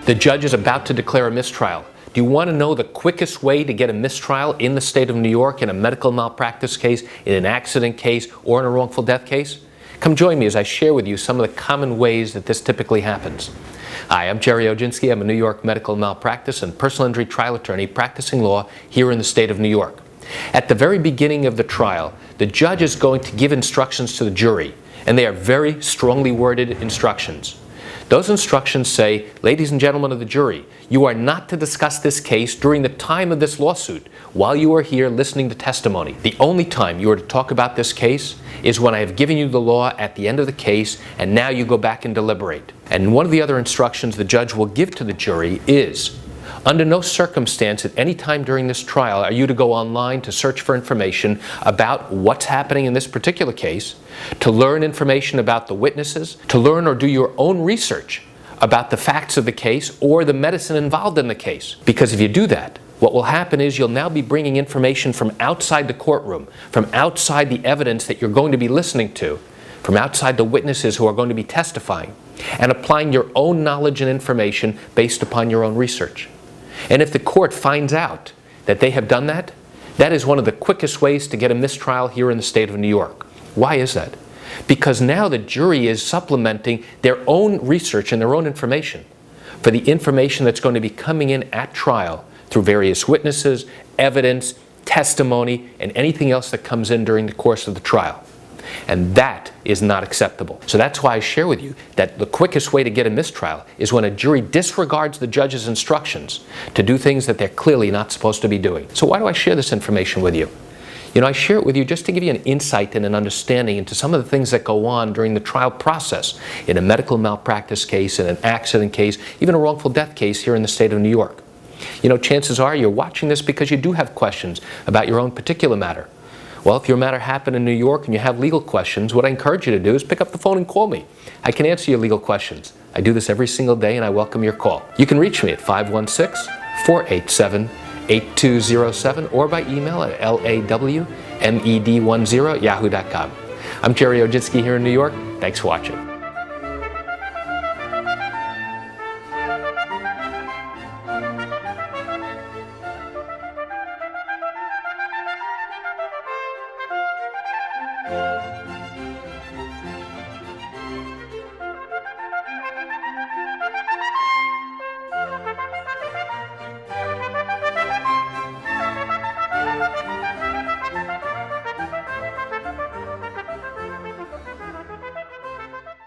The judge is about to declare a mistrial. Do you want to know the quickest way to get a mistrial in the state of New York in a medical malpractice case, in an accident case, or in a wrongful death case? Come join me as I share with you some of the common ways that this typically happens. Hi, I'm Gerry Oginski. I'm a New York medical malpractice and personal injury trial attorney practicing law here in the state of New York. At the very beginning of the trial, the judge is going to give instructions to the jury, and they are very strongly worded instructions. Those instructions say, ladies and gentlemen of the jury, you are not to discuss this case during the time of this lawsuit while you are here listening to testimony. The only time you are to talk about this case is when I have given you the law at the end of the case and now you go back and deliberate. And one of the other instructions the judge will give to the jury is, under no circumstance at any time during this trial are you to go online to search for information about what's happening in this particular case, to learn information about the witnesses, to learn or do your own research about the facts of the case or the medicine involved in the case. Because if you do that, what will happen is you'll now be bringing information from outside the courtroom, from outside the evidence that you're going to be listening to, from outside the witnesses who are going to be testifying, and applying your own knowledge and information based upon your own research. And if the court finds out that they have done that, that is one of the quickest ways to get a mistrial here in the state of New York. Why is that? Because now the jury is supplementing their own research and their own information for the information that's going to be coming in at trial through various witnesses, evidence, testimony, and anything else that comes in during the course of the trial. And that is not acceptable. So that's why I share with you that the quickest way to get a mistrial is when a jury disregards the judge's instructions to do things that they're clearly not supposed to be doing. So why do I share this information with you? You know, I share it with you just to give you an insight and an understanding into some of the things that go on during the trial process in a medical malpractice case, in an accident case, even a wrongful death case here in the state of New York. You know, chances are you're watching this because you do have questions about your own particular matter. Well, if your matter happened in New York and you have legal questions, what I encourage you to do is pick up the phone and call me. I can answer your legal questions. I do this every single day and I welcome your call. You can reach me at 516-487-8207 or by email at lawmed10@yahoo.com. I'm Gerry Oginski here in New York. Thanks for watching.